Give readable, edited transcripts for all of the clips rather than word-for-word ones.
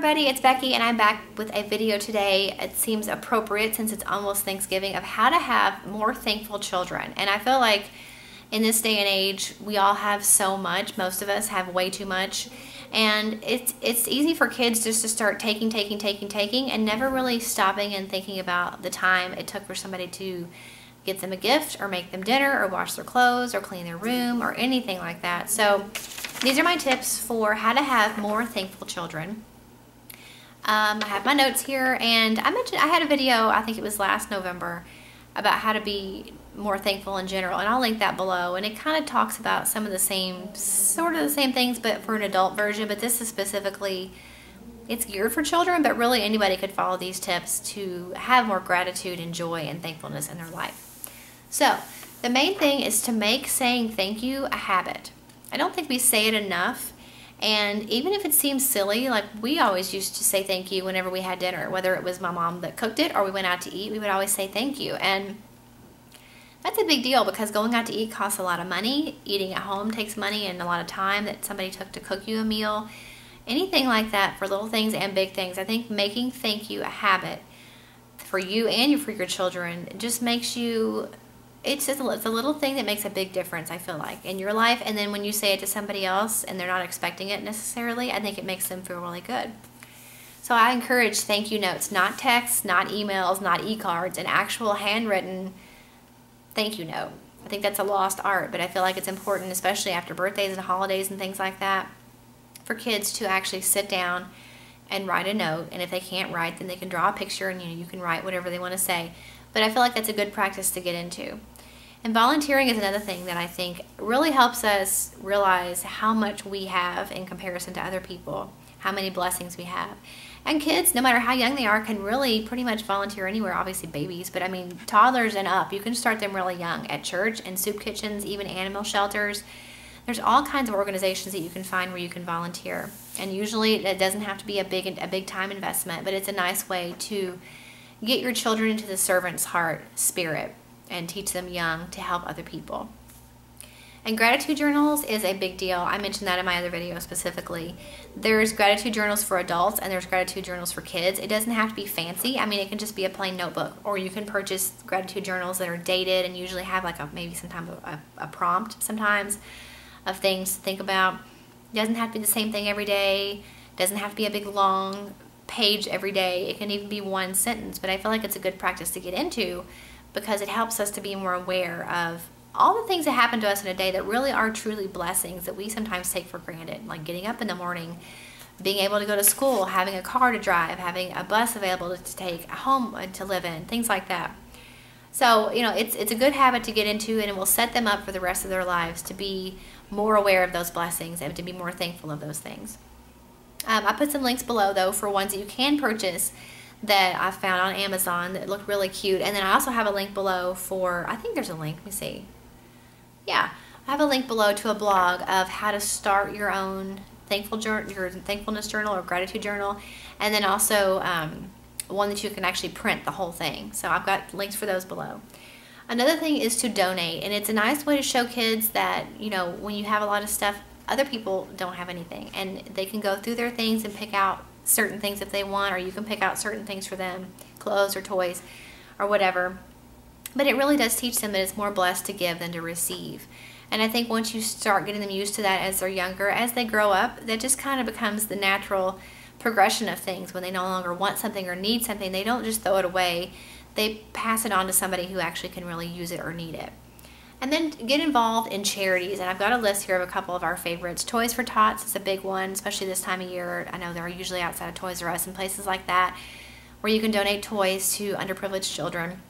everybody, it's Becky and I'm back with a video today. It seems appropriate since it's almost Thanksgiving, of how to have more thankful children. And I feel like in this day and age, we all have so much. Most of us have way too much. And it's easy for kids just to start taking, and never really stopping and thinking about the time it took for somebody to get them a gift or make them dinner or wash their clothes or clean their room or anything like that. So these are my tips for how to have more thankful children. I have my notes here, and I had a video, I think it was last November, about how to be more thankful in general, and I'll link that below. And it kind of talks about some of the same, sort of the same things, but for an adult version. But this is specifically, it's geared for children, but really anybody could follow these tips to have more gratitude and joy and thankfulness in their life. So the main thing is to make saying thank you a habit. I don't think we say it enough, and even if it seems silly, like we always used to say thank you whenever we had dinner, whether it was my mom that cooked it or we went out to eat, we would always say thank you. And that's a big deal because going out to eat costs a lot of money. Eating at home takes money and a lot of time that somebody took to cook you a meal. Anything like that, for little things and big things. I think making thank you a habit for you and for your children just makes you, it's a little thing that makes a big difference, I feel like, in your life. And then when you say it to somebody else and they're not expecting it necessarily, I think it makes them feel really good. So I encourage thank you notes, not texts, not emails, not e-cards, an actual handwritten thank you note. I think that's a lost art, but I feel like it's important, especially after birthdays and holidays and things like that, for kids to actually sit down and write a note. And if they can't write, then they can draw a picture, and you can write whatever they want to say. But I feel like that's a good practice to get into. And volunteering is another thing that I think really helps us realize how much we have in comparison to other people, how many blessings we have. And kids, no matter how young they are, can really pretty much volunteer anywhere. Obviously babies, but I mean toddlers and up. You can start them really young at church and soup kitchens, even animal shelters. There's all kinds of organizations that you can find where you can volunteer. And usually it doesn't have to be a big time investment, but it's a nice way to get your children into the servant's heart spirit and teach them young to help other people. And gratitude journals is a big deal. I mentioned that in my other video specifically. There's gratitude journals for adults and there's gratitude journals for kids. It doesn't have to be fancy. I mean, it can just be a plain notebook, or you can purchase gratitude journals that are dated and usually have like maybe sometimes a prompt sometimes of things to think about. It doesn't have to be the same thing every day. It doesn't have to be a big long page every day. It can even be one sentence, but I feel like it's a good practice to get into because it helps us to be more aware of all the things that happen to us in a day that really are truly blessings that we sometimes take for granted, like getting up in the morning, being able to go to school, having a car to drive, having a bus available to take, a home to live in, things like that. So, it's a good habit to get into, and it will set them up for the rest of their lives to be more aware of those blessings and to be more thankful of those things. I put some links below, though, for ones that you can purchase that I found on Amazon that look really cute. And then I also have a link below for, I think there's a link, let me see. Yeah, I have a link below to a blog of how to start your own your thankfulness journal or gratitude journal, and then also one that you can actually print the whole thing. So I've got links for those below. Another thing is to donate, and it's a nice way to show kids that, when you have a lot of stuff, other people don't have anything, and they can go through their things and pick out certain things if they want, or you can pick out certain things for them, clothes or toys or whatever. But it really does teach them that it's more blessed to give than to receive. And I think once you start getting them used to that as they're younger, as they grow up, that just kind of becomes the natural progression of things. When they no longer want something or need something, they don't just throw it away. They pass it on to somebody who actually can really use it or need it. And then get involved in charities. And I've got a list here of a couple of our favorites. Toys for Tots is a big one, especially this time of year. I know they're usually outside of Toys R Us and places like that, where you can donate toys to underprivileged children.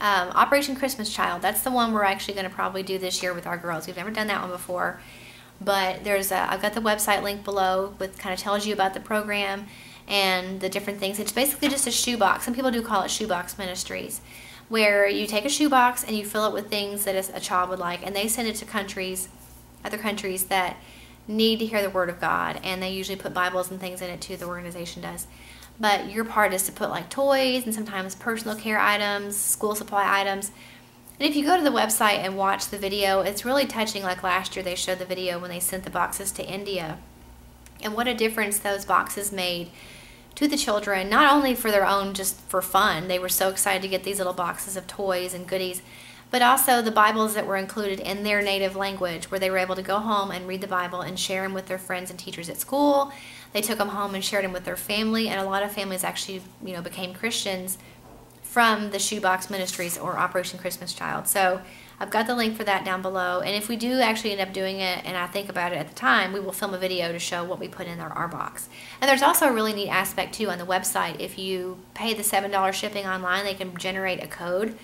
Operation Christmas Child, that's the one we're actually going to probably do this year with our girls. We've never done that one before, but I've got the website link below with kind of tells you about the program and the different things. It's basically just a shoebox. Some people do call it shoebox ministries, where you take a shoebox and you fill it with things that a child would like, and they send it to other countries that need to hear the Word of God, and they usually put Bibles and things in it too, the organization does. But your part is to put like toys and sometimes personal care items, school supply items. And if you go to the website and watch the video, it's really touching. Like last year they showed the video when they sent the boxes to India. and what a difference those boxes made to the children, not only for their own, just for fun. They were so excited to get these little boxes of toys and goodies, but also the Bibles that were included in their native language, where they were able to go home and read the Bible and share them with their friends and teachers at school. They took them home and shared them with their family, and a lot of families actually, became Christians from the Shoebox Ministries or Operation Christmas Child. So I've got the link for that down below, and if we do actually end up doing it, and I think about it at the time, we will film a video to show what we put in our box. And there's also a really neat aspect too on the website. If you pay the $7 shipping online, they can generate a code,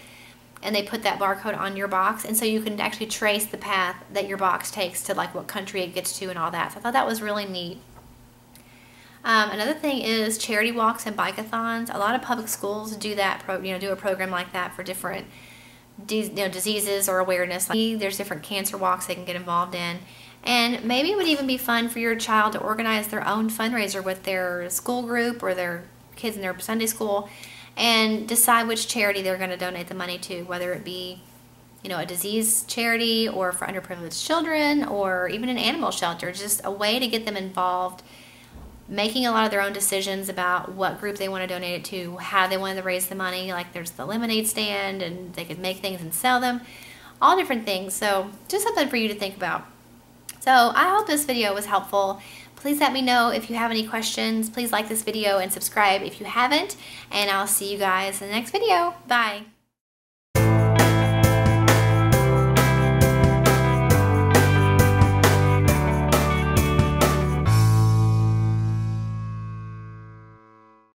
and they put that barcode on your box, and so you can actually trace the path that your box takes to like what country it gets to and all that. So I thought that was really neat. Another thing is charity walks and bike-a-thons. A lot of public schools do that, do a program like that for different diseases or awareness. Like, there's different cancer walks they can get involved in. And maybe it would even be fun for your child to organize their own fundraiser with their school group or their kids in their Sunday school, and decide which charity they're going to donate the money to, whether it be, a disease charity or for underprivileged children or even an animal shelter. Just a way to get them involved, making a lot of their own decisions about what group they want to donate it to, how they want to raise the money. Like there's the lemonade stand, and they could make things and sell them, all different things. So just something for you to think about. So I hope this video was helpful. Please let me know if you have any questions. Please like this video and subscribe if you haven't, and I'll see you guys in the next video. Bye.